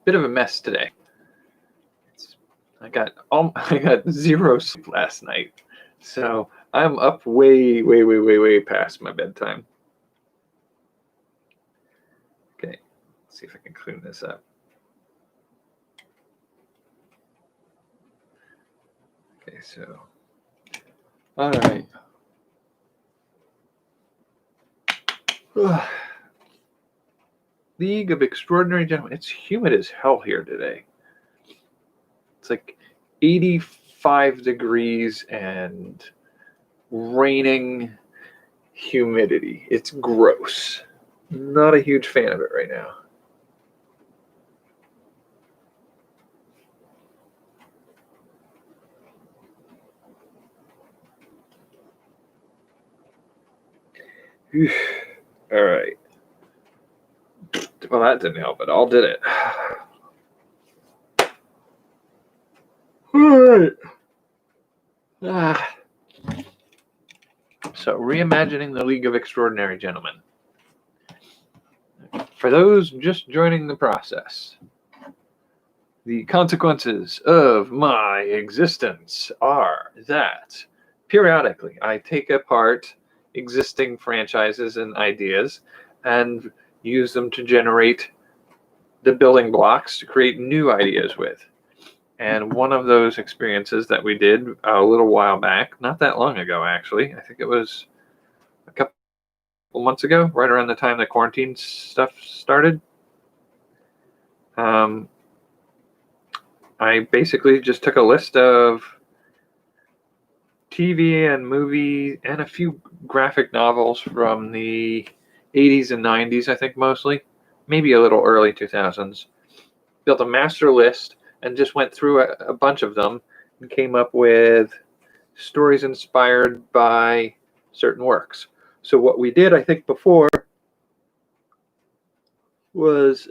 bit of a mess today. I got 0 sleep last night, so I'm up way past my bedtime. Okay, let's see if I can clean this up. Okay, so all right. League of Extraordinary Gentlemen. It's humid as hell here today. It's like 85 degrees and raining humidity. It's gross. Not a huge fan of it right now. All right. Well, that didn't help at all, did it? All right. So, reimagining the League of Extraordinary Gentlemen. For those just joining the process, the consequences of my existence are that periodically I take apart existing franchises and ideas and use them to generate the building blocks to create new ideas with. And one of those experiences that we did a little while back, not that long ago actually, I think it was a couple months ago, right around the time the quarantine stuff started, I basically just took a list of TV and movie and a few graphic novels from the 80s and 90s, I think mostly, maybe a little early 2000s, built a master list and just went through a bunch of them and came up with stories inspired by certain works. So what we did, I think, before was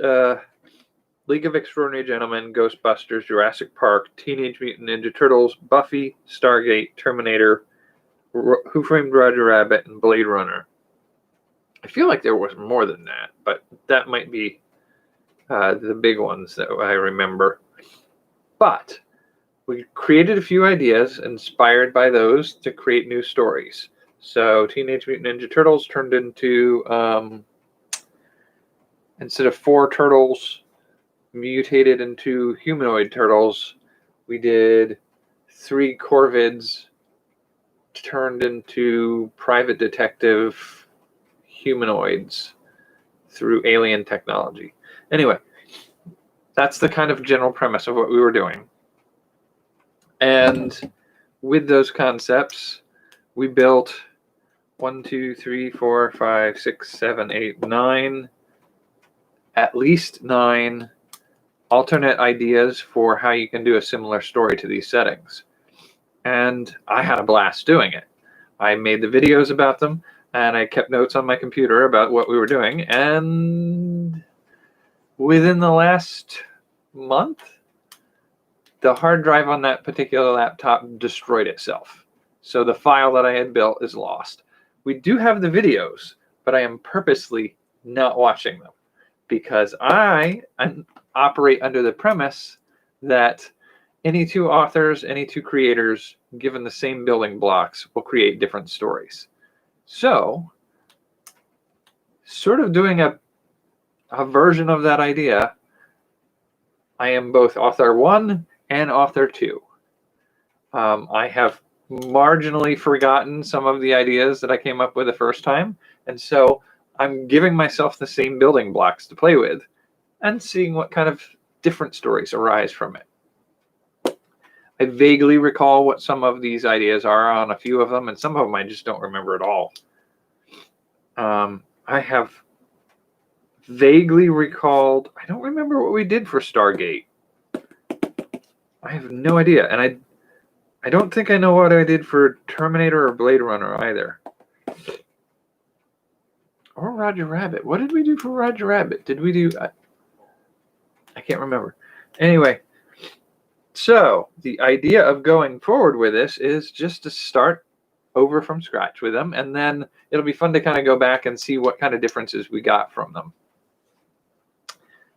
League of Extraordinary Gentlemen, Ghostbusters, Jurassic Park, Teenage Mutant Ninja Turtles, Buffy, Stargate, Terminator, Who Framed Roger Rabbit, and Blade Runner. I feel like there was more than that, but that might be the big ones that I remember. But we created a few ideas inspired by those to create new stories. So Teenage Mutant Ninja Turtles turned into, instead of 4 turtles mutated into humanoid turtles, we did 3 corvids turned into private detective humanoids through alien technology. Anyway, that's the kind of general premise of what we were doing. And with those concepts, we built 1, 2, 3, 4, 5, 6, 7, 8, 9, at least 9 alternate ideas for how you can do a similar story to these settings. And I had a blast doing it. I made the videos about them, and I kept notes on my computer about what we were doing. And within the last month, the hard drive on that particular laptop destroyed itself. So the file that I had built is lost. We do have the videos, but I am purposely not watching them because I operate under the premise that any 2 authors, any 2 creators, given the same building blocks, will create different stories. So, sort of doing a version of that idea, I am both author 1 and author 2. I have marginally forgotten some of the ideas that I came up with the first time, and so I'm giving myself the same building blocks to play with and seeing what kind of different stories arise from it. I vaguely recall what some of these ideas are on a few of them, and some of them I just don't remember at all. I have vaguely recalled, I don't remember what we did for Stargate. I have no idea, and I don't think I know what I did for Terminator or Blade Runner either. Or Roger Rabbit. What did we do for Roger Rabbit? Did we do... I can't remember. Anyway, so the idea of going forward with this is just to start over from scratch with them, and then it'll be fun to kind of go back and see what kind of differences we got from them.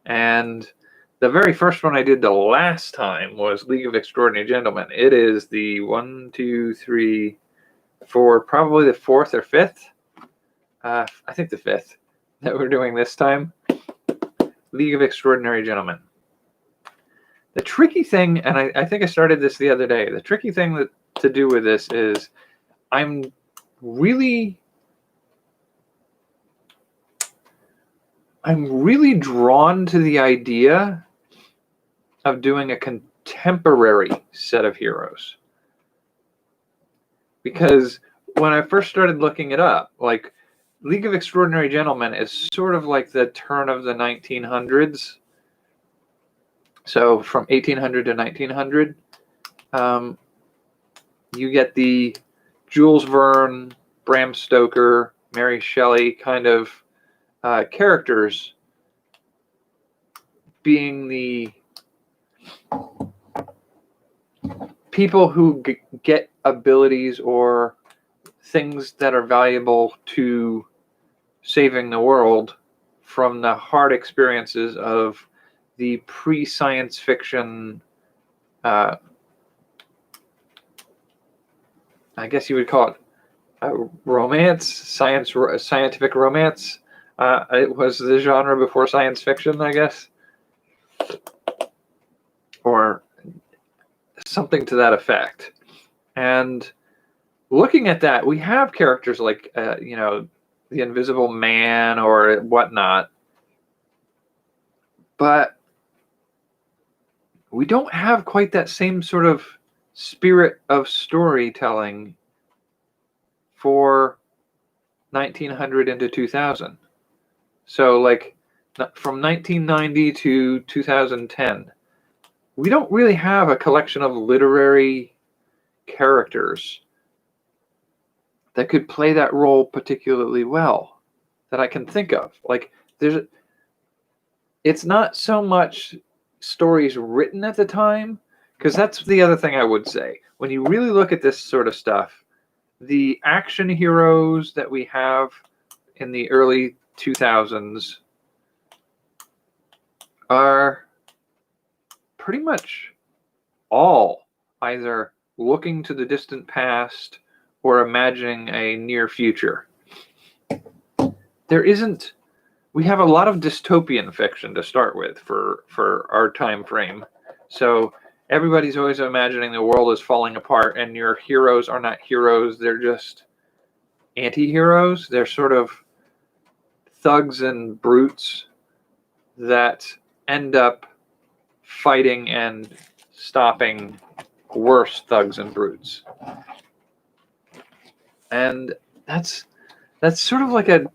And The very first one I did the last time was League of Extraordinary Gentlemen. It is the 1, 2, 3, 4, probably the 4th or 5th. I think the 5th that we're doing this time. League of Extraordinary Gentlemen. The tricky thing, and I think I started this the other day, the tricky thing to do with this is I'm really drawn to the idea of doing a contemporary set of heroes. Because when I first started looking it up, like League of Extraordinary Gentlemen is sort of like the turn of the 1900s. So from 1800 to 1900, you get the Jules Verne, Bram Stoker, Mary Shelley kind of characters being the people who get abilities or things that are valuable to saving the world from the hard experiences of the pre-science fiction, I guess you would call it romance, scientific romance. It was the genre before science fiction, I guess, or something to that effect. And looking at that, we have characters like, the Invisible Man or whatnot, but we don't have quite that same sort of spirit of storytelling for 1900 into 2000. So like from 1990 to 2010, we don't really have a collection of literary characters that could play that role particularly well that I can think of. Like it's not so much stories written at the time, because that's the other thing I would say. When you really look at this sort of stuff, the action heroes that we have in the early 2000s are pretty much all either looking to the distant past or imagining a near future. We have a lot of dystopian fiction to start with for our time frame. So everybody's always imagining the world is falling apart, and your heroes are not heroes. They're just anti-heroes. They're sort of thugs and brutes that end up fighting and stopping worse thugs and brutes. And that's sort of like a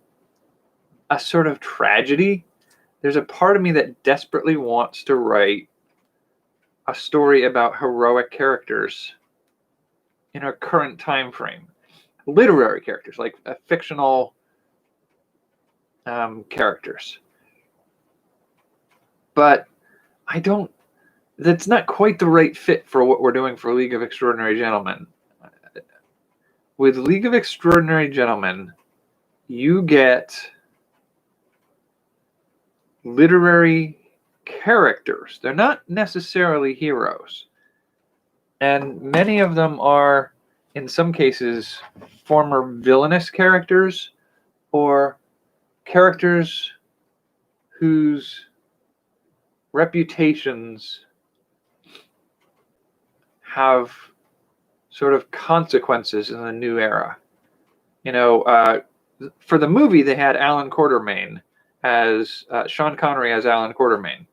sort of tragedy. There's a part of me that desperately wants to write a story about heroic characters in our current time frame. Literary characters, like fictional characters. But that's not quite the right fit for what we're doing for League of Extraordinary Gentlemen. With League of Extraordinary Gentlemen, you get literary characters. They're not necessarily heroes. And many of them are, in some cases, former villainous characters or characters whose reputations have sort of consequences in the new era. For the movie, they had Alan Quatermain as Sean Connery as Alan Quatermain.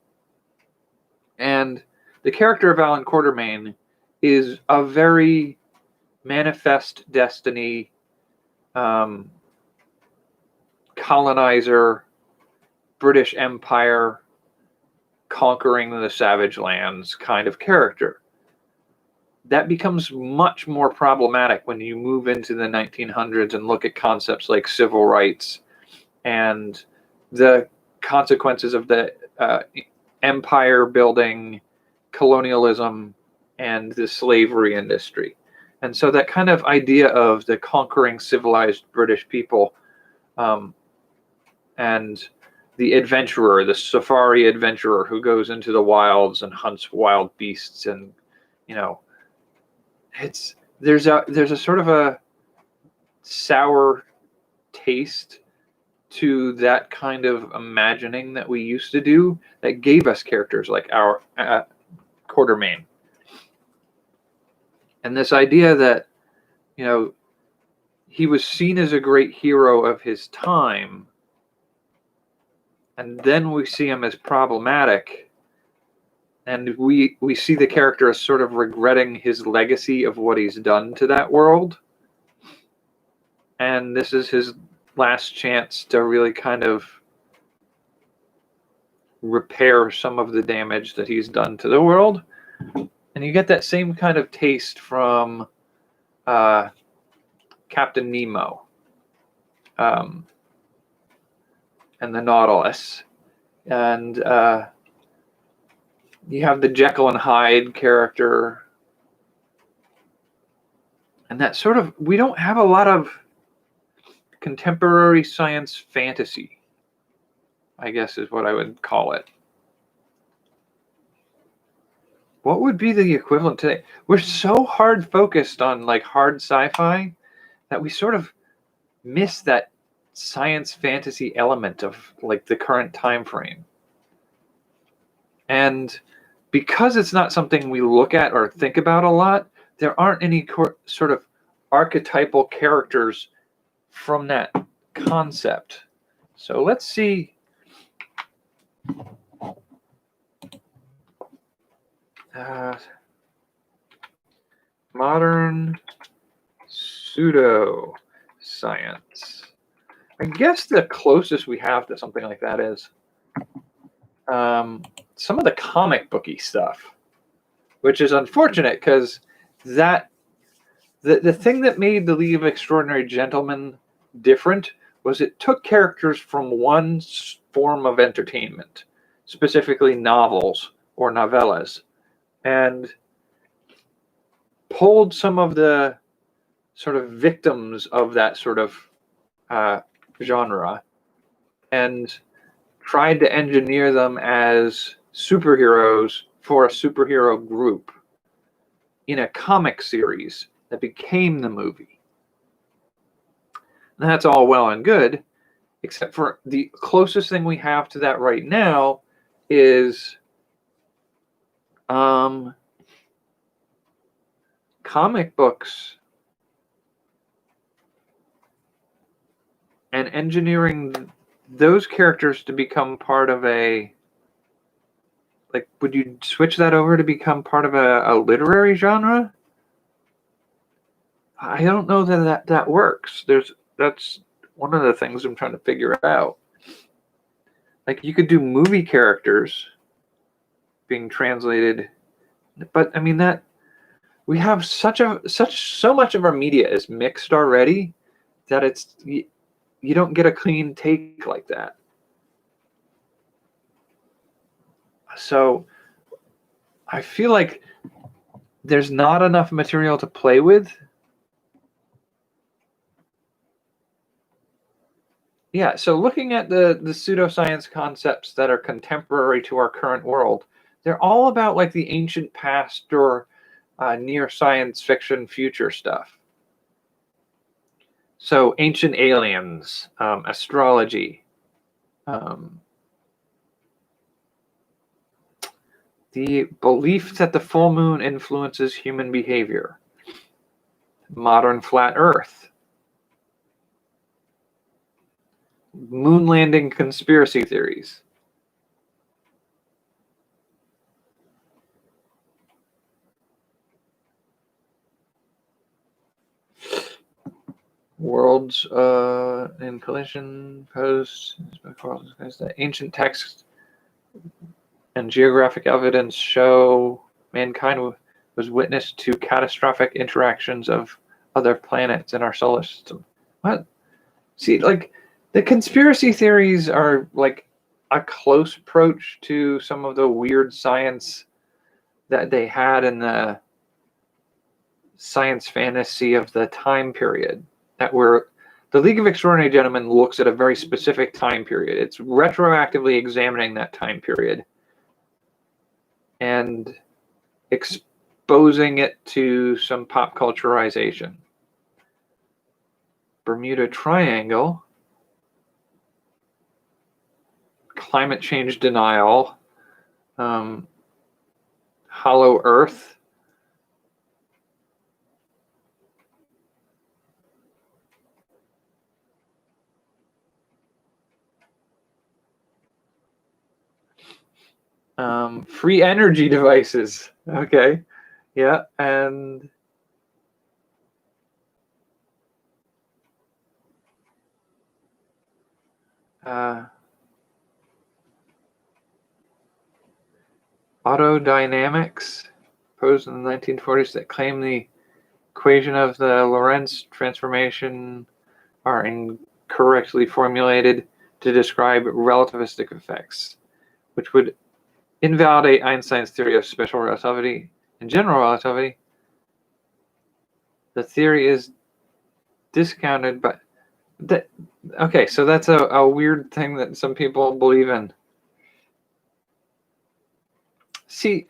And the character of Alan Quatermain is a very manifest destiny, colonizer, British Empire, conquering the savage lands kind of character. That becomes much more problematic when you move into the 1900s and look at concepts like civil rights and the consequences of the empire building, colonialism, and the slavery industry. And so that kind of idea of the conquering civilized British people and the adventurer, the safari adventurer who goes into the wilds and hunts wild beasts, and there's a sort of a sour taste to that kind of imagining that we used to do that gave us characters like our Quartermain. And this idea that, he was seen as a great hero of his time, and then we see him as problematic, and we see the character as sort of regretting his legacy of what he's done to that world. And this is his last chance to really kind of repair some of the damage that he's done to the world. And you get that same kind of taste from Captain Nemo and the Nautilus. And you have the Jekyll and Hyde character. And that sort of, we don't have a lot of contemporary science fantasy, I guess is what I would call it. What would be the equivalent today? We're so hard focused on like hard sci-fi that we sort of miss that science fantasy element of like the current time frame. And because it's not something we look at or think about a lot, there aren't any sort of archetypal characters from that concept. So let's see. Modern pseudoscience. I guess the closest we have to something like that is some of the comic booky stuff, which is unfortunate because the thing that made the League of Extraordinary Gentlemen different was it took characters from one form of entertainment, specifically novels or novellas, and pulled some of the sort of victims of that sort of genre and tried to engineer them as superheroes for a superhero group in a comic series that became the movie. And that's all well and good, except for the closest thing we have to that right now is comic books and engineering those characters to become part of a, like, would you switch that over to become part of a literary genre? I don't know that works. That's one of the things I'm trying to figure out. Like, you could do movie characters being translated, but I mean that we have so much of our media is mixed already that it's you don't get a clean take like that. So I feel like there's not enough material to play with. Yeah, so looking at the pseudoscience concepts that are contemporary to our current world, they're all about like the ancient past or near science fiction future stuff. So ancient aliens, astrology, the belief that the full moon influences human behavior, modern flat Earth, moon landing conspiracy theories. Worlds in collision, post, the ancient texts and geographic evidence show mankind was witness to catastrophic interactions of other planets in our solar system. What? See, like, the conspiracy theories are like a close approach to some of the weird science that they had in the science fantasy of the time period, that were the League of Extraordinary Gentlemen looks at a very specific time period. It's retroactively examining that time period and exposing it to some pop culturization. Bermuda Triangle, climate change denial, Hollow Earth, free energy devices. Okay, yeah, and autodynamics proposed in the 1940s that claim the equation of the Lorentz transformation are incorrectly formulated to describe relativistic effects, which would invalidate Einstein's theory of special relativity and general relativity. The theory is discounted by that. Okay, so that's a weird thing that some people believe in. See,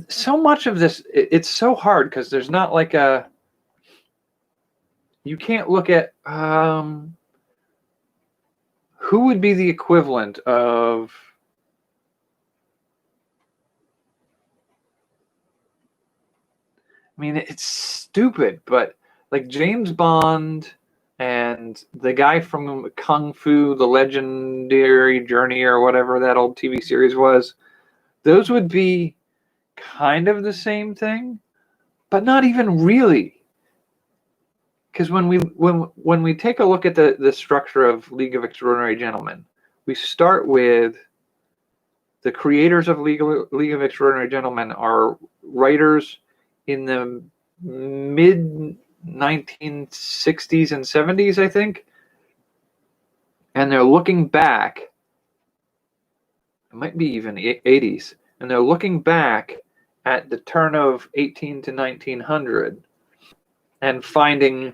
so much of this, it's so hard because there's not like a, you can't look at who would be the equivalent of I mean, it's stupid, but like James Bond and the guy from Kung Fu, the Legendary Journey, or whatever that old TV series was, those would be kind of the same thing, but not even really. Because when we take a look at the structure of League of Extraordinary Gentlemen, we start with the creators of League of Extraordinary Gentlemen are writers in the mid 1960s and 70s, I think. And they're looking back, it might be even 80s, and they're looking back at the turn of 18 to 1900 and finding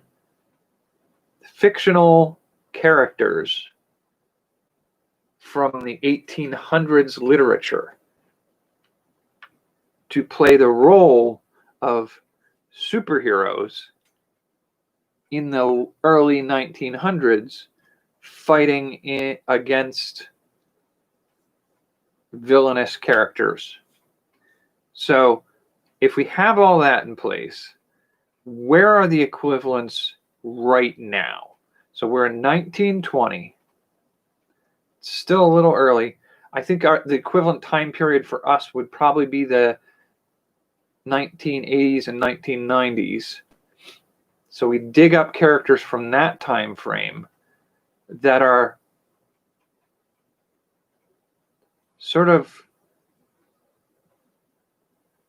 fictional characters from the 1800s literature to play the role of superheroes in the early 1900s fighting against villainous characters. So if we have all that in place, where are the equivalents right now? So we're in 1920. It's still a little early. I think the equivalent time period for us would probably be the 1980s and 1990s. So we dig up characters from that time frame that are sort of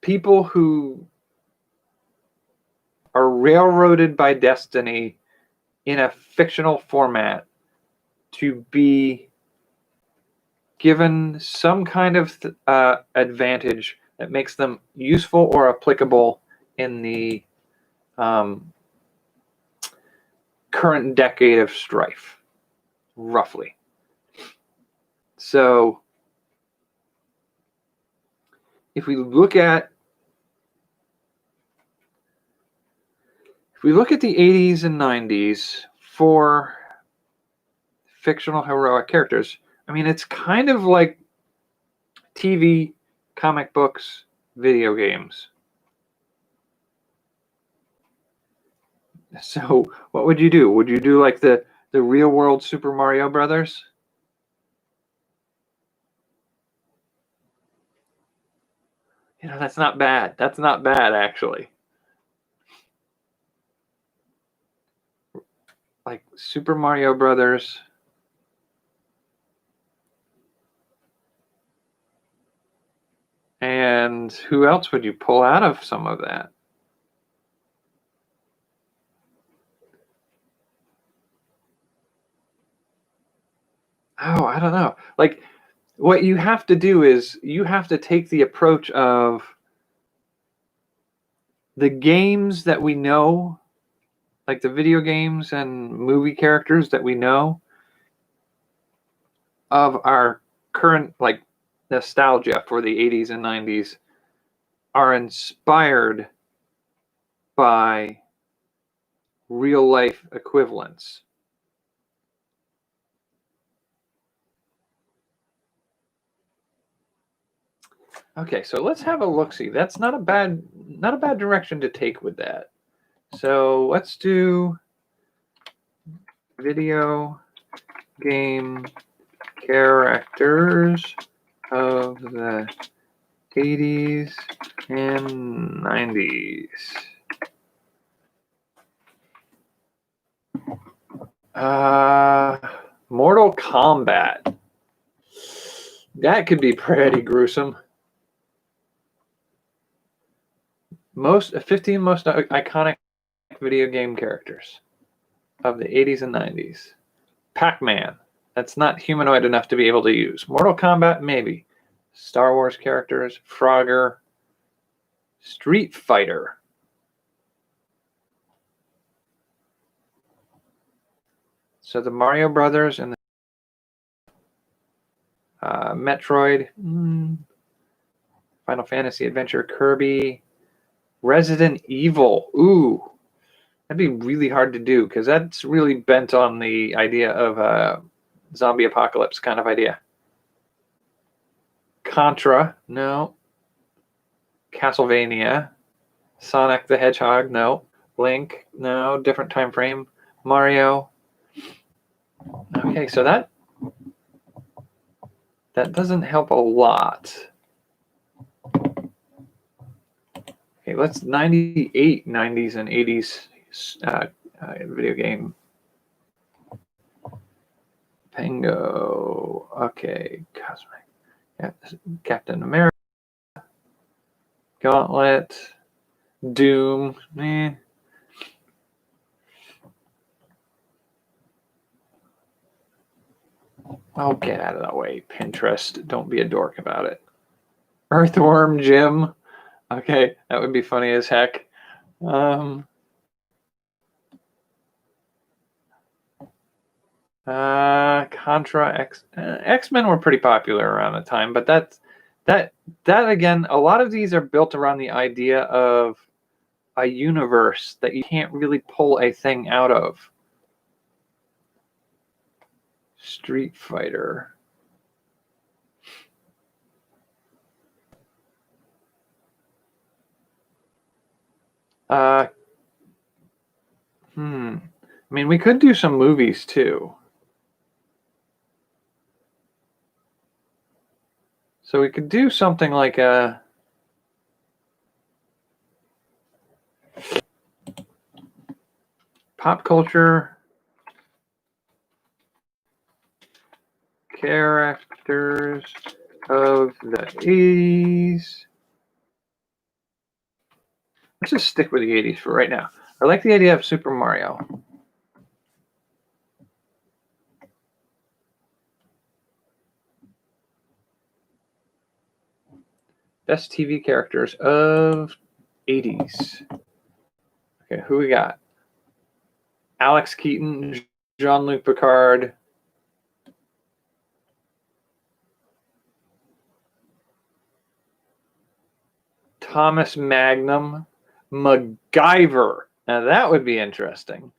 people who are railroaded by destiny in a fictional format to be given some kind of advantage that makes them useful or applicable in the current decade of strife, roughly. So if we look at the 80s and 90s for fictional heroic characters, I mean, it's kind of like TV, comic books, video games. So what would you do? Would you do like the real world Super Mario Brothers? You know, that's not bad. That's not bad, actually. Like Super Mario Brothers. And who else would you pull out of some of that? Oh, I don't know. Like, what you have to do is you have to take the approach of the games that we know like the video games and movie characters that we know of our current like nostalgia for the 80s and 90s are inspired by real life equivalents. Okay, so let's have a look-see. That's not a bad direction to take with that. So let's do video game characters of the 80s and 90s. Mortal Kombat. That could be pretty gruesome. 15 most iconic video game characters of the 80s and 90s. Pac-Man. That's not humanoid enough to be able to use. Mortal Kombat, maybe. Star Wars characters. Frogger. Street Fighter. So the Mario Brothers and the Metroid. Final Fantasy Adventure. Kirby. Resident Evil. Ooh. That'd be really hard to do because that's really bent on the idea of a zombie apocalypse kind of idea. Contra, no. Castlevania. Sonic the Hedgehog, no. Link, no. Different time frame. Mario. Okay, so that doesn't help a lot. Okay, let's 98 90s and 80s video game. Pango. Okay, Cosmic. Yeah, Captain America. Gauntlet. Doom. Oh, get out of the way, Pinterest. Don't be a dork about it. Earthworm Jim. Okay, that would be funny as heck. Contra X-Men were pretty popular around the time, but that again, a lot of these are built around the idea of a universe that you can't really pull a thing out of. Street Fighter. I mean, we could do some movies too. So we could do something like a pop culture characters of the 80s. Let's just stick with the 80s for right now. I like the idea of Super Mario. Best TV characters of 80s. Okay, who we got? Alex Keaton, Jean-Luc Picard. Thomas Magnum. MacGyver. Now that would be interesting.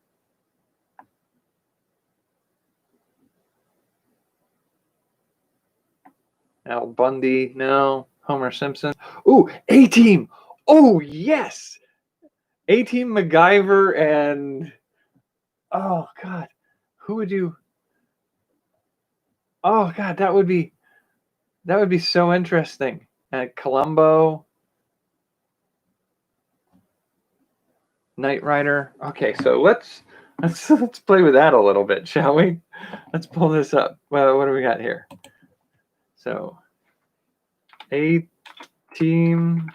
Al Bundy, no. Homer Simpson. Ooh, A-Team. Oh, yes. A-Team, MacGyver, and oh God, who would you? Oh God, that would be so interesting. Columbo, Knight Rider. Okay, so let's play with that a little bit, shall we? Let's pull this up. Well, what do we got here? So, A-Team,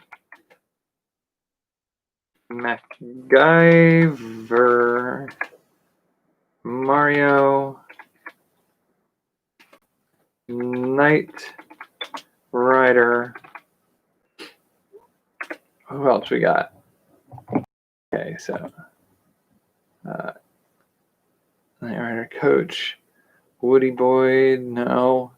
MacGyver, Mario, Knight Rider. Who else we got? Okay, so Coach Woody Boyd, no.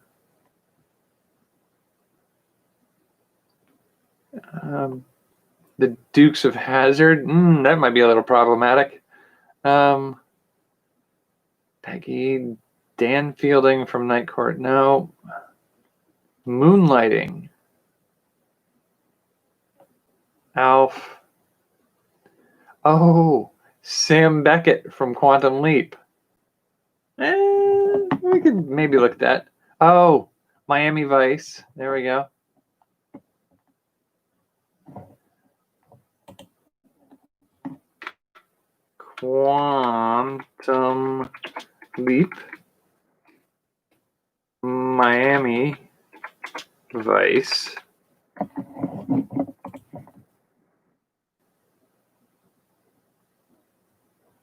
The Dukes of Hazzard, that might be a little problematic. Peggy, Dan Fielding from Night Court, no. Moonlighting, Alf. Oh, Sam Beckett from Quantum Leap. We could maybe look at that. Oh, Miami Vice. There we go. Quantum Leap, Miami Vice.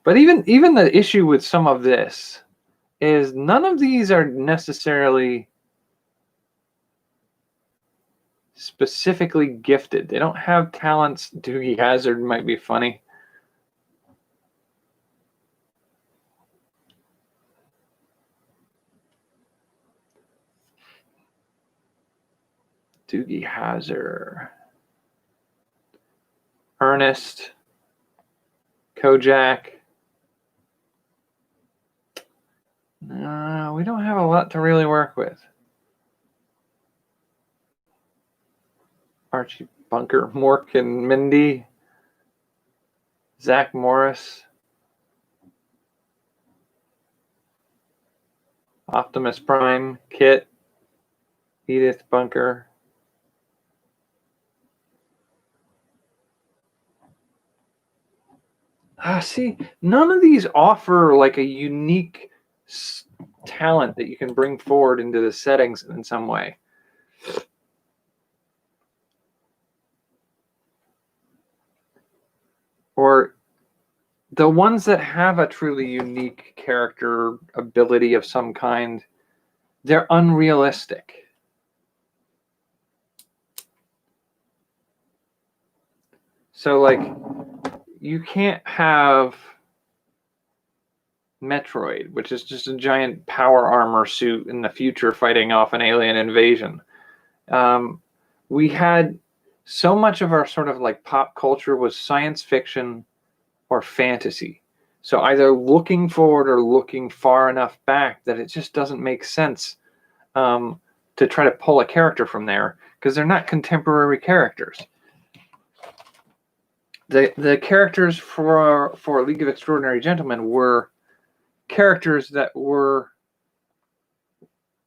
But even the issue with some of this is none of these are necessarily specifically gifted. They don't have talents. Doogie Hazard might be funny. Doogie Hazard. Ernest. Kojak. No, we don't have a lot to really work with. Archie Bunker, Mork and Mindy. Zach Morris. Optimus Prime, Kit. Edith Bunker. See, none of these offer like a unique talent that you can bring forward into the settings in some way. Or the ones that have a truly unique character ability of some kind, they're unrealistic. So, like, you can't have Metroid, which is just a giant power armor suit in the future fighting off an alien invasion. We had so much of our sort of like pop culture was science fiction or fantasy. So either looking forward or looking far enough back that it just doesn't make sense to try to pull a character from there because they're not contemporary characters. The characters for League of Extraordinary Gentlemen were characters that were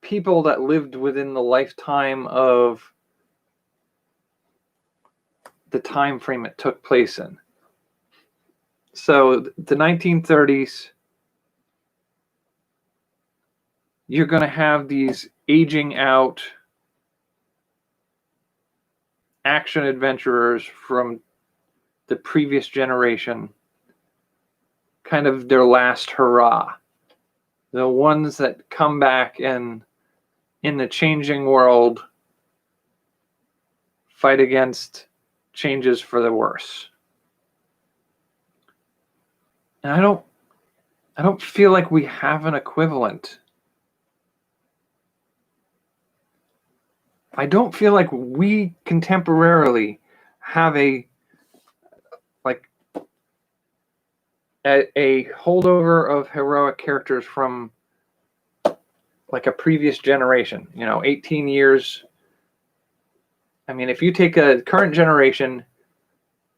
people that lived within the lifetime of the time frame it took place in. So the 1930s, you're going to have these aging out action adventurers from the previous generation, kind of their last hurrah. The ones that come back and in the changing world fight against changes for the worse. And I don't feel like we have an equivalent. I don't feel like we contemporarily have a holdover of heroic characters from like a previous generation, 18 years. I mean, if you take a current generation,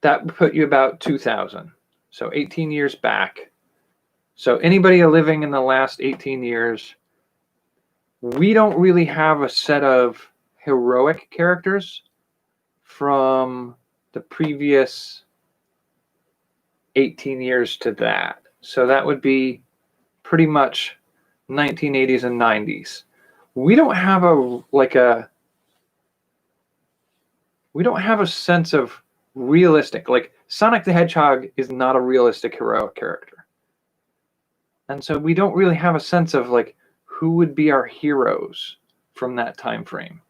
that would put you about 2000. So 18 years back. So anybody living in the last 18 years, we don't really have a set of heroic characters from the previous 18 years to that. So that would be pretty much 1980s and 90s. We don't have a sense of realistic, like Sonic the Hedgehog is not a realistic heroic character. And so we don't really have a sense of like who would be our heroes from that time frame.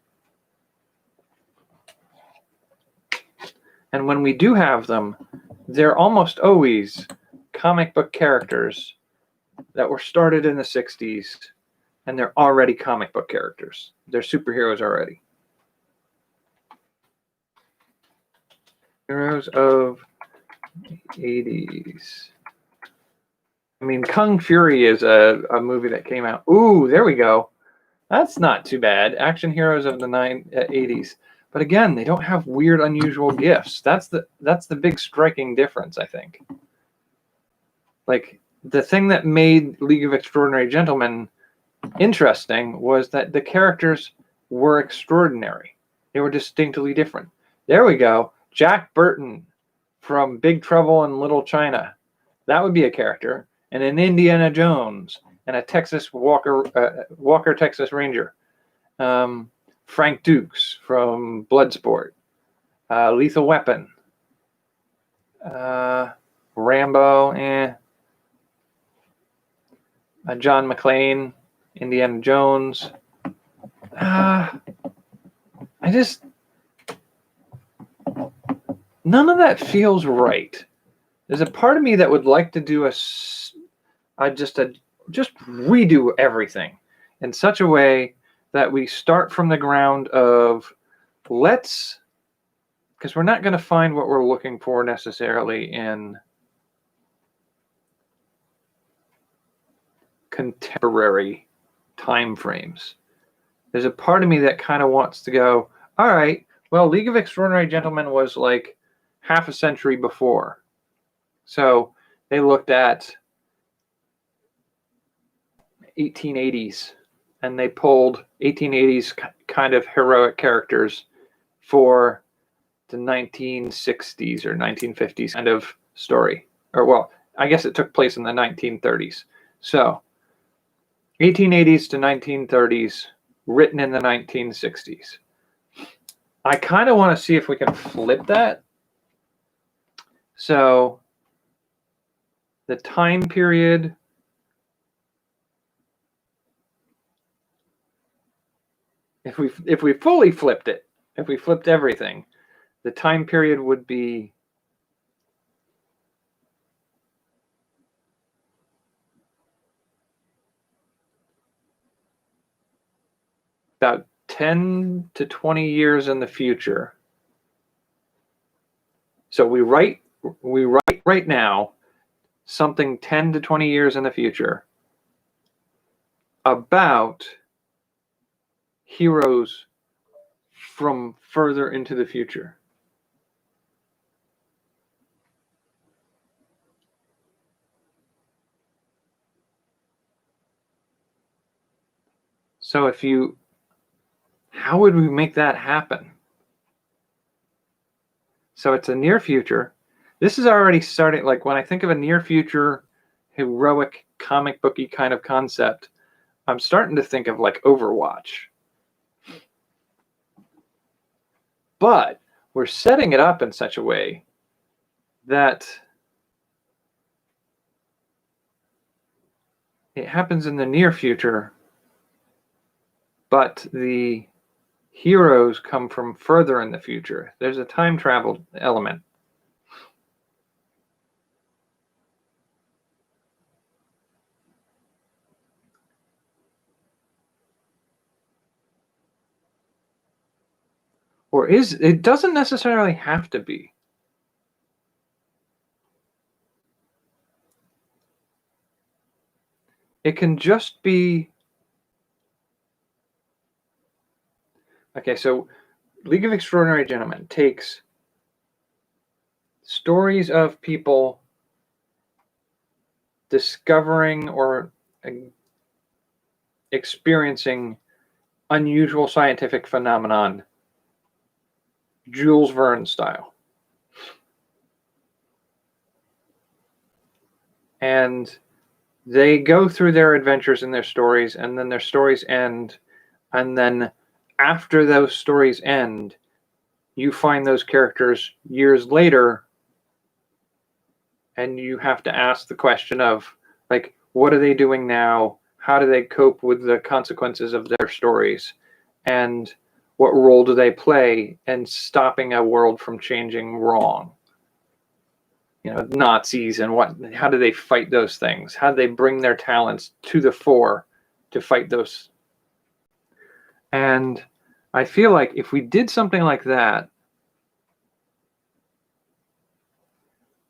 And when we do have them, they're almost always comic book characters that were started in the 60s, and they're already comic book characters. They're superheroes already. Heroes of the 80s. I mean, Kung Fury is a movie that came out. Ooh, there we go. That's not too bad. Action heroes of the 80s. But again, they don't have weird, unusual gifts. That's the big striking difference, I think. Like, the thing that made League of Extraordinary Gentlemen interesting was that the characters were extraordinary. They were distinctly different. There we go. Jack Burton from Big Trouble in Little China. That would be a character. And an Indiana Jones and a Texas Walker Texas Ranger. Frank Dukes from Bloodsport. Lethal Weapon. Rambo. John McClane. Indiana Jones. None of that feels right. There's a part of me that would like to do just redo everything in such a way that we start from the ground of because we're not going to find what we're looking for necessarily in contemporary time frames. There's a part of me that kind of wants to go, all right, well, League of Extraordinary Gentlemen was like half a century before. So they looked at 1880s and they pulled 1880s kind of heroic characters for the 1960s or 1950s kind of story. Or, well, I guess it took place in the 1930s. So 1880s to 1930s, written in the 1960s. I kind of want to see if we can flip that. So the time period if we fully flipped it, if we flipped everything, the time period would be about 10 to 20 years in the future. So we write right now something 10 to 20 years in the future about heroes from further into the future. So how would we make that happen? So it's a near future. This is already starting, like when I think of a near future heroic comic booky kind of concept, I'm starting to think of like Overwatch. But we're setting it up in such a way that it happens in the near future, but the heroes come from further in the future. There's a time travel element. Or it doesn't necessarily have to be. It can just be. Okay, so League of Extraordinary Gentlemen takes stories of people discovering or experiencing unusual scientific phenomenon, Jules Verne style. And they go through their adventures in their stories, and then their stories end, and then after those stories end, you find those characters years later, and you have to ask the question of, like, what are they doing now? How do they cope with the consequences of their stories? And what role do they play in stopping a world from changing wrong? Nazis and how do they fight those things? How do they bring their talents to the fore to fight those? And I feel like if we did something like that,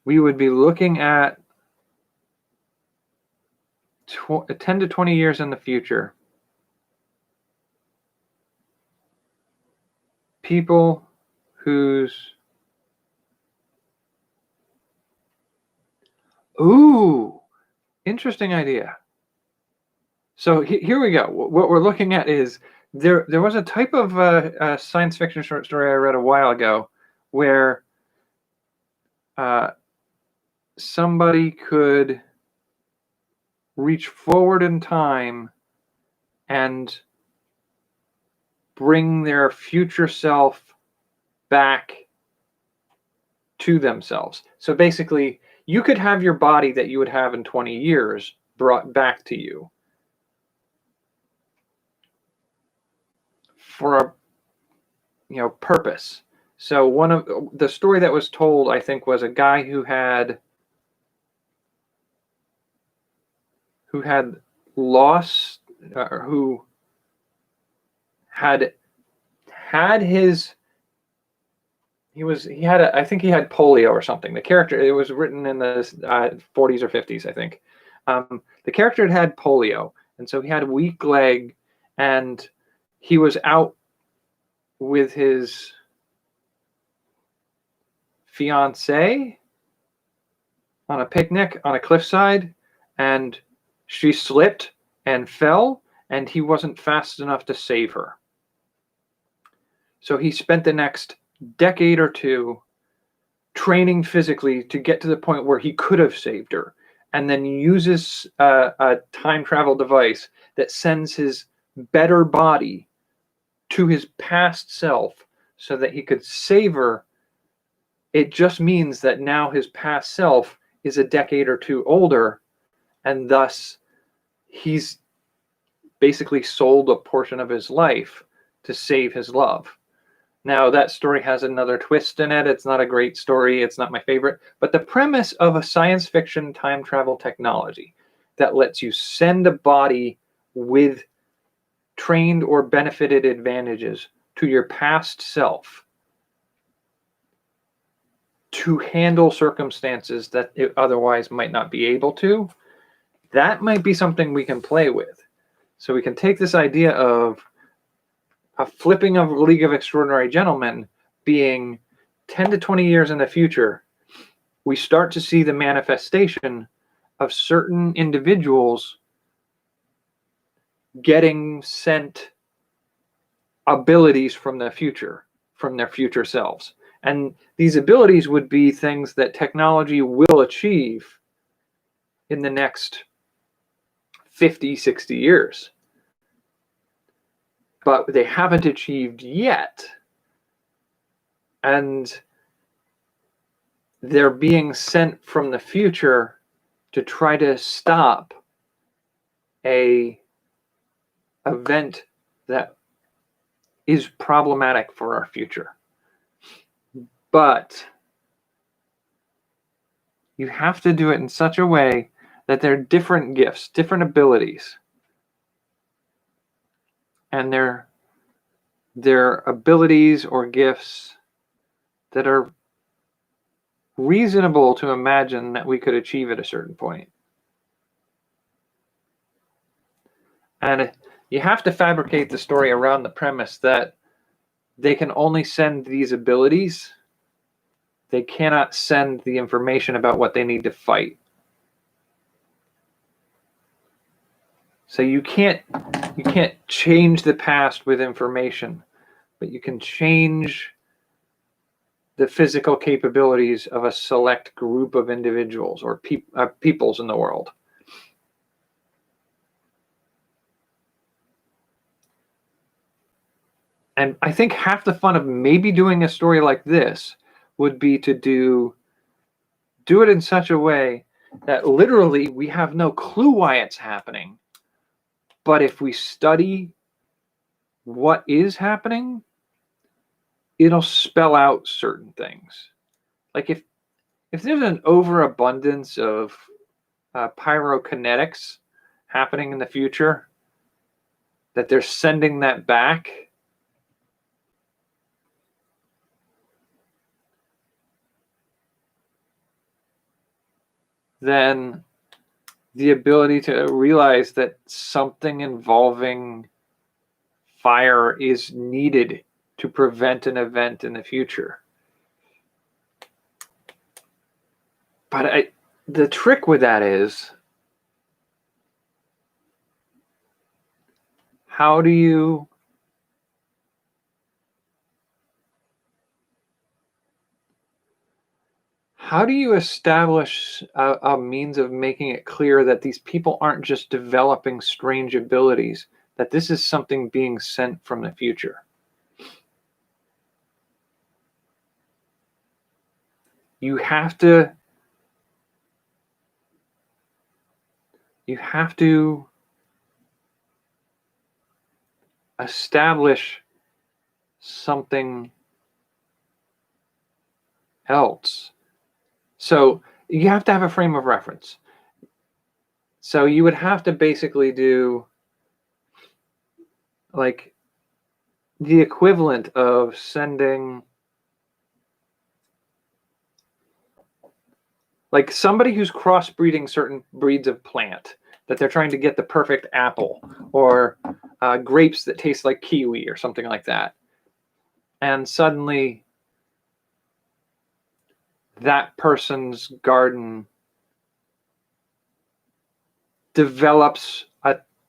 we would be looking at 10 to 20 years in the future. People whose... Ooh, interesting idea. So here we go. What we're looking at is there was a type of science fiction short story I read a while ago where somebody could reach forward in time and bring their future self back to themselves. So basically, you could have your body that you would have in 20 years brought back to you for a purpose. So one of the story that was told, I think, was a guy who had lost, who had his, I think he had polio or something. The character, it was written in the 40s or 50s, I think. The character had polio, and so he had a weak leg, and he was out with his fiancée on a picnic on a cliffside, and she slipped and fell, and he wasn't fast enough to save her. So he spent the next decade or two training physically to get to the point where he could have saved her, and then uses a time travel device that sends his better body to his past self so that he could save her. It just means that now his past self is a decade or two older, and thus he's basically sold a portion of his life to save his love. Now, that story has another twist in it. It's not a great story. It's not my favorite. But the premise of a science fiction time travel technology that lets you send a body with trained or benefited advantages to your past self to handle circumstances that it otherwise might not be able to, that might be something we can play with. So we can take this idea of a flipping of League of Extraordinary Gentlemen being 10 to 20 years in the future. We start to see the manifestation of certain individuals getting sent abilities from the future, from their future selves. And these abilities would be things that technology will achieve in the next 50, 60 years. But they haven't achieved yet. And they're being sent from the future to try to stop an event that is problematic for our future. But you have to do it in such a way that they're different gifts, different abilities. And they're abilities or gifts that are reasonable to imagine that we could achieve at a certain point. And you have to fabricate the story around the premise that they can only send these abilities. They cannot send the information about what they need to fight. So you can't change the past with information, but you can change the physical capabilities of a select group of individuals or peoples in the world. And I think half the fun of maybe doing a story like this would be to do it in such a way that literally we have no clue why it's happening. But if we study what is happening, it'll spell out certain things. Like if if there's an overabundance of pyrokinetics happening in the future, that they're sending that back, then the ability to realize that something involving fire is needed to prevent an event in the future. But the trick with that is, how do you establish a means of making it clear that these people aren't just developing strange abilities, that this is something being sent from the future? You have to establish something else. So you have to have a frame of reference. So you would have to basically do like the equivalent of sending like somebody who's crossbreeding certain breeds of plant, that they're trying to get the perfect apple, or grapes that taste like kiwi or something like that. And suddenly that person's garden develops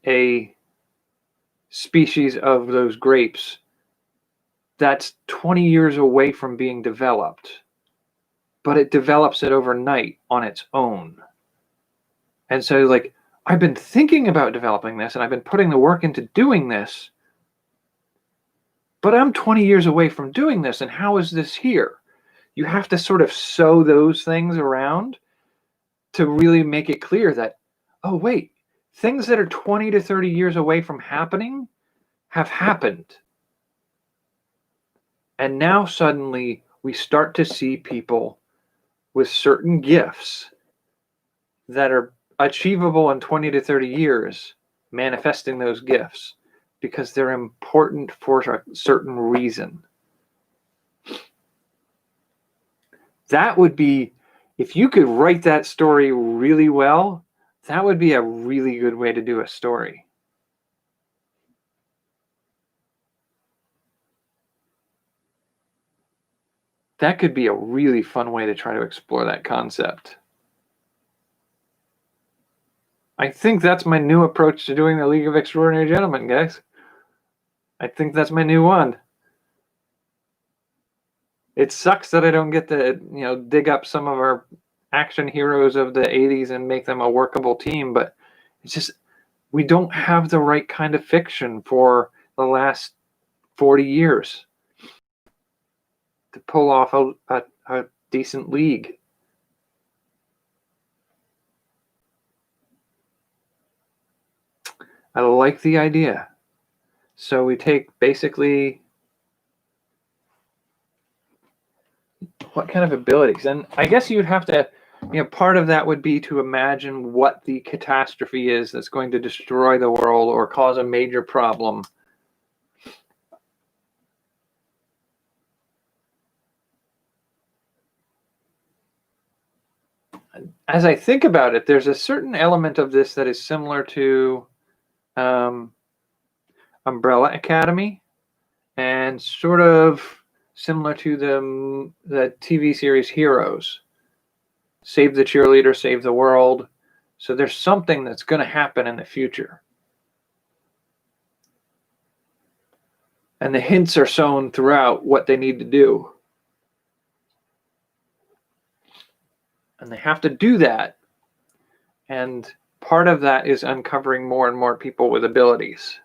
a species of those grapes that's 20 years away from being developed, but it develops it overnight on its own. And so, like, I've been thinking about developing this, and I've been putting the work into doing this, but I'm 20 years away from doing this, and how is this here? You have to sort of sew those things around to really make it clear that, oh, wait, things that are 20 to 30 years away from happening have happened. And now suddenly we start to see people with certain gifts that are achievable in 20 to 30 years manifesting those gifts because they're important for a certain reason. That would be, if you could write that story really well, that would be a really good way to do a story. That could be a really fun way to try to explore that concept. I think that's my new approach to doing the League of Extraordinary Gentlemen, guys. I think that's my new one. It sucks that I don't get to, dig up some of our action heroes of the 80s and make them a workable team, but it's just, we don't have the right kind of fiction for the last 40 years to pull off a decent league. I like the idea. So we take basically, what kind of abilities? And I guess you'd have to, part of that would be to imagine what the catastrophe is that's going to destroy the world or cause a major problem. As I think about it, there's a certain element of this that is similar to Umbrella Academy, and sort of similar to the TV series Heroes. Save the cheerleader, save the world. So there's something that's going to happen in the future. And the hints are sown throughout what they need to do. And they have to do that. And part of that is uncovering more and more people with abilities.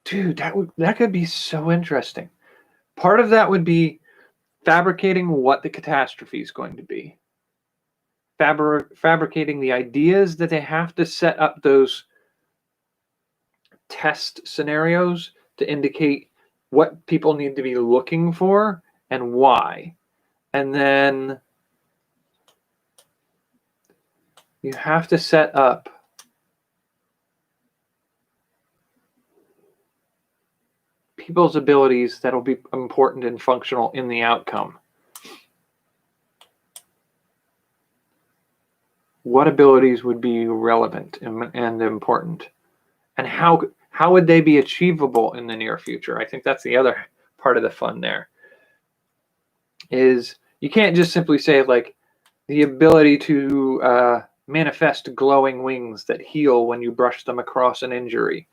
Dude, that could be so interesting. Part of that would be fabricating what the catastrophe is going to be. Fabricating the ideas that they have to set up those test scenarios to indicate what people need to be looking for and why. And then you have to set up people's abilities that will be important and functional in the outcome. What abilities would be relevant and important? And how would they be achievable in the near future? I think that's the other part of the fun there. Is you can't just simply say like the ability to manifest glowing wings that heal when you brush them across an injury.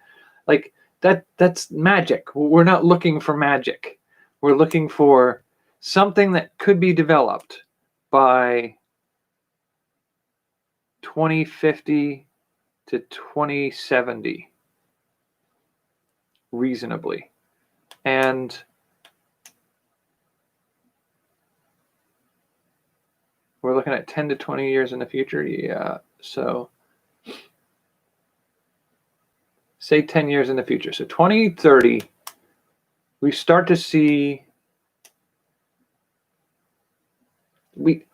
Like that's magic. We're not looking for magic. We're looking for something that could be developed by 2050 to 2070 reasonably. And we're looking at 10 to 20 years in the future. Yeah. So say 10 years in the future. So 2030, we start to see, we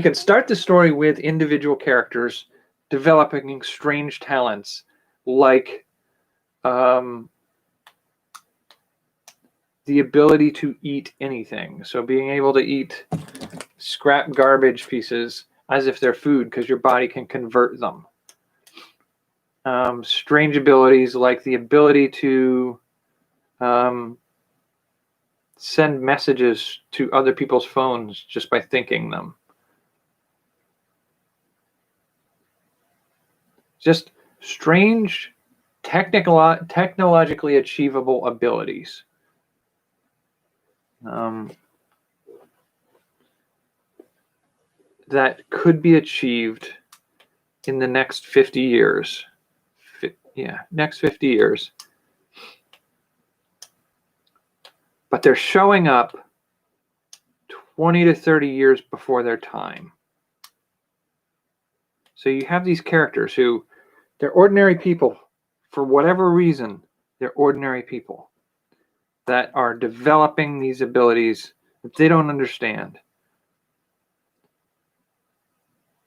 can start the story with individual characters developing strange talents like the ability to eat anything. So being able to eat scrap garbage pieces as if they're food because your body can convert them. Strange abilities like the ability to send messages to other people's phones just by thinking them. Just strange, technologically achievable abilities. That could be achieved in the next 50 years. Next 50 years. But they're showing up 20 to 30 years before their time. So you have these characters who, they're ordinary people. For whatever reason, they're ordinary people that are developing these abilities that they don't understand.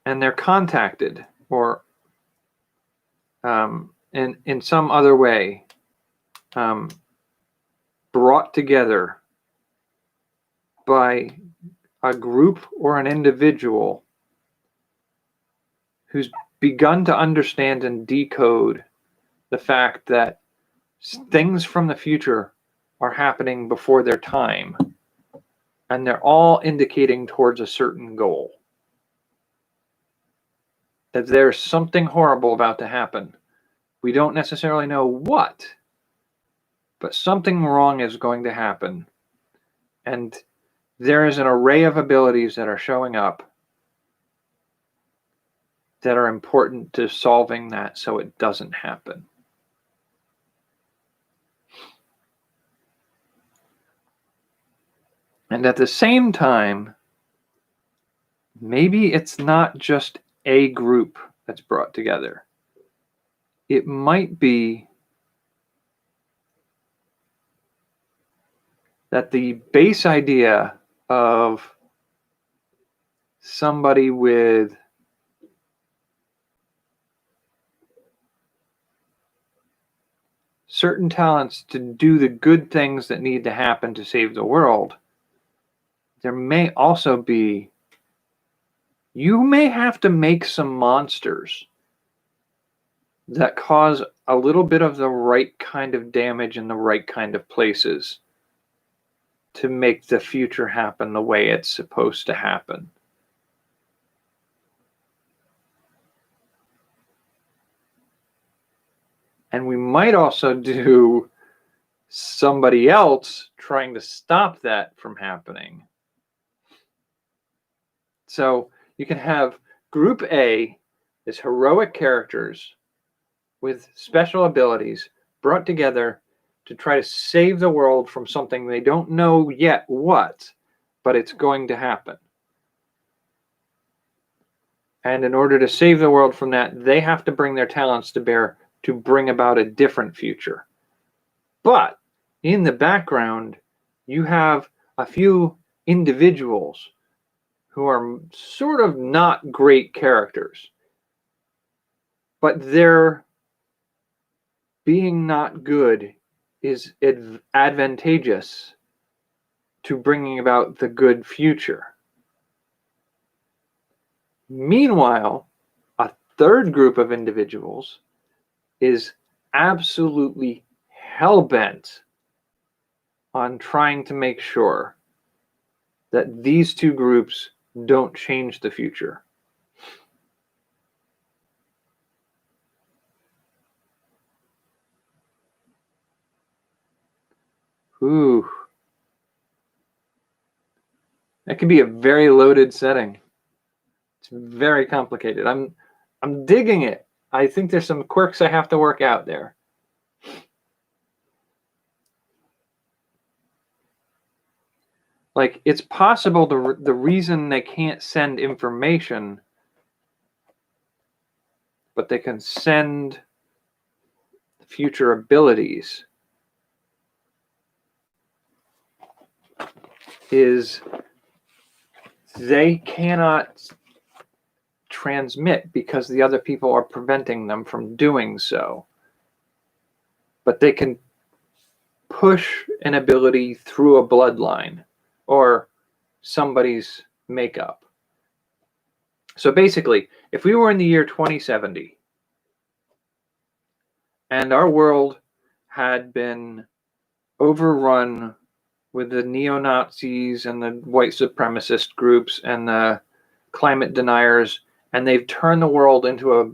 And they're contacted or in some other way brought together by a group or an individual who's begun to understand and decode the fact that things from the future are happening before their time, and they're all indicating towards a certain goal. That there's something horrible about to happen. We don't necessarily know what, but something wrong is going to happen. And there is an array of abilities that are showing up that are important to solving that so it doesn't happen. And at the same time, maybe it's not just a group that's brought together. It might be that the base idea of somebody with certain talents to do the good things that need to happen to save the world, there may also be, you may have to make some monsters that cause a little bit of the right kind of damage in the right kind of places to make the future happen the way it's supposed to happen. And we might also do somebody else trying to stop that from happening. So you can have Group A as heroic characters with special abilities brought together to try to save the world from something they don't know yet what, but it's going to happen. And in order to save the world from that, they have to bring their talents to bear to bring about a different future. But in the background, you have a few individuals who are sort of not great characters, but their being not good is advantageous to bringing about the good future. Meanwhile, a third group of individuals is absolutely hell-bent on trying to make sure that these two groups don't change the future. Ooh. That can be a very loaded setting. It's very complicated. I'm digging it. I think there's some quirks I have to work out there. Like, it's possible the reason they can't send information, but they can send future abilities, is they cannot transmit because the other people are preventing them from doing so. But they can push an ability through a bloodline or somebody's makeup. So basically, if we were in the year 2070 and our world had been overrun with the neo-Nazis and the white supremacist groups and the climate deniers, and they've turned the world into a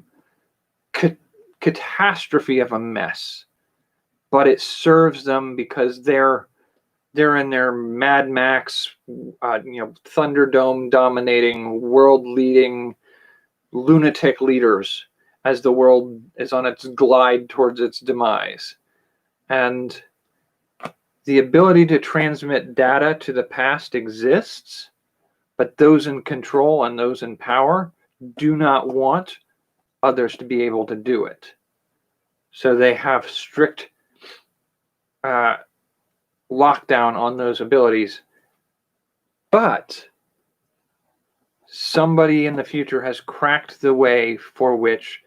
catastrophe of a mess, but it serves them because they're in their Mad Max, Thunderdome dominating, world leading lunatic leaders as the world is on its glide towards its demise. And the ability to transmit data to the past exists, but those in control and those in power do not want others to be able to do it. So they have strict lockdown on those abilities. But somebody in the future has cracked the way for which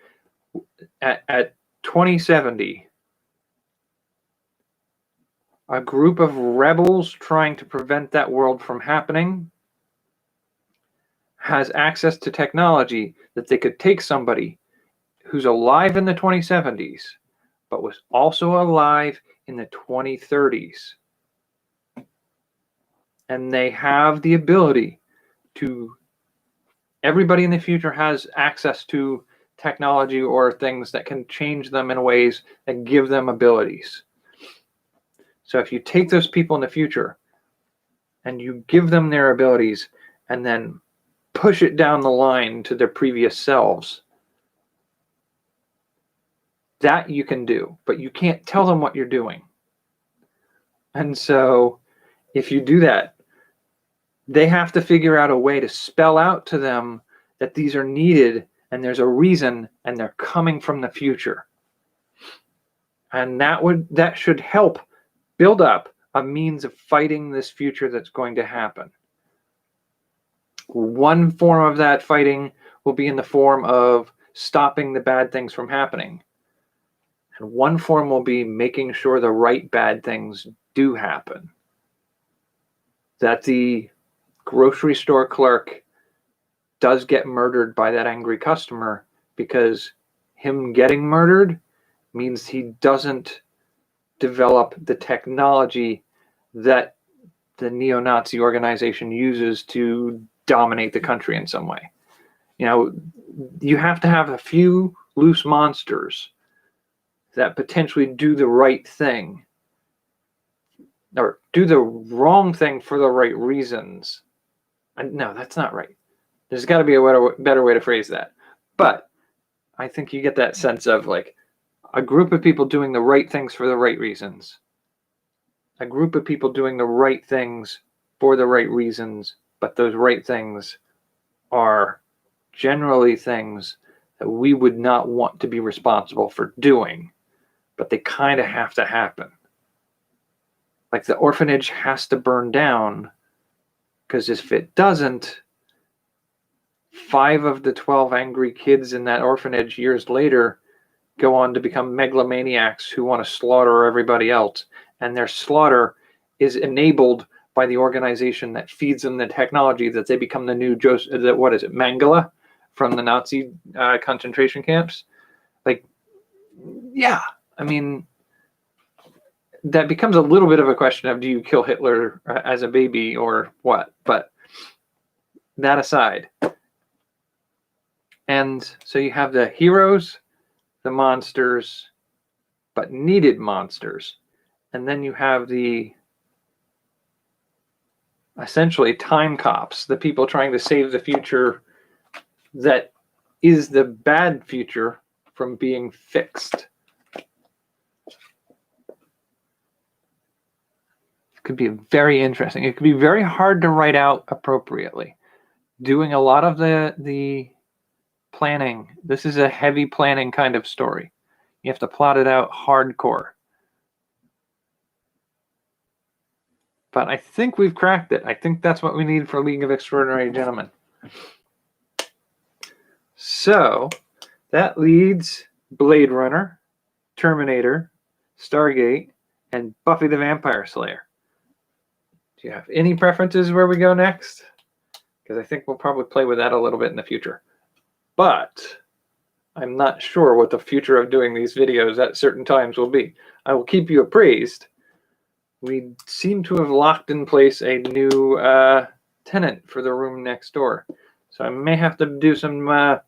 at 2070, a group of rebels trying to prevent that world from happening has access to technology that they could take somebody who's alive in the 2070s, but was also alive in the 2030s. And they have the ability to, everybody in the future has access to technology or things that can change them in ways that give them abilities. So if you take those people in the future and you give them their abilities and then push it down the line to their previous selves, that you can do, but you can't tell them what you're doing. And so if you do that, they have to figure out a way to spell out to them that these are needed and there's a reason and they're coming from the future. And that should help build up a means of fighting this future that's going to happen. One form of that fighting will be in the form of stopping the bad things from happening. And one form will be making sure the right bad things do happen. That the grocery store clerk does get murdered by that angry customer, because him getting murdered means he doesn't develop the technology that the neo-Nazi organization uses to dominate the country in some way. You have to have a few loose monsters that potentially do the right thing, or do the wrong thing for the right reasons. And no, that's not right. There's got to be a better way to phrase that. But I think you get that sense of like a group of people doing the right things for the right reasons. A group of people doing the right things for the right reasons, but those right things are generally things that we would not want to be responsible for doing, but they kind of have to happen. Like the orphanage has to burn down, because if it doesn't, 5 of the 12 angry kids in that orphanage years later go on to become megalomaniacs who want to slaughter everybody else. And their slaughter is enabled by the organization that feeds them the technology that they become the new Mangala from the Nazi concentration camps. Like, yeah, I mean, that becomes a little bit of a question of, do you kill Hitler as a baby or what? But that aside. And so you have the heroes, the monsters, but needed monsters. And then you have the essentially time cops, the people trying to save the future that is the bad future from being fixed. It could be very interesting. It could be very hard to write out appropriately. Doing a lot of the planning. This is a heavy planning kind of story. You have to plot it out hardcore. But I think we've cracked it. I think that's what we need for League of Extraordinary Gentlemen. So that leads Blade Runner, Terminator, Stargate, and Buffy the Vampire Slayer. Do you have any preferences where we go next? Because I think we'll probably play with that a little bit in the future. But I'm not sure what the future of doing these videos at certain times will be. I will keep you appraised. We seem to have locked in place a new tenant for the room next door. So I may have to do some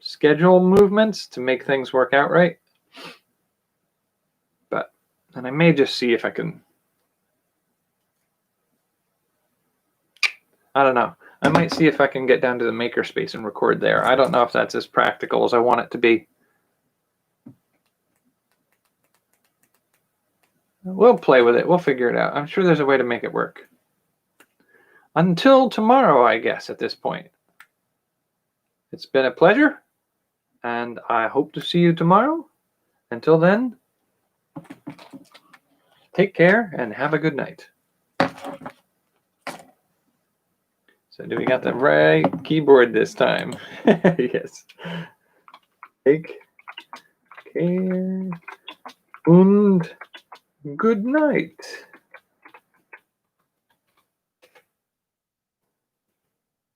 schedule movements to make things work out right. And I may just see if I can... I don't know. I might see if I can get down to the makerspace and record there. I don't know if that's as practical as I want it to be. We'll play with it. We'll figure it out. I'm sure there's a way to make it work. Until tomorrow, I guess, at this point. It's been a pleasure, and I hope to see you tomorrow. Until then, take care and have a good night. So do we got the right keyboard this time? Yes. Take care and good night.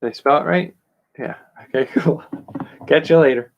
Did I spell it right? Yeah. Okay, cool. Catch you later.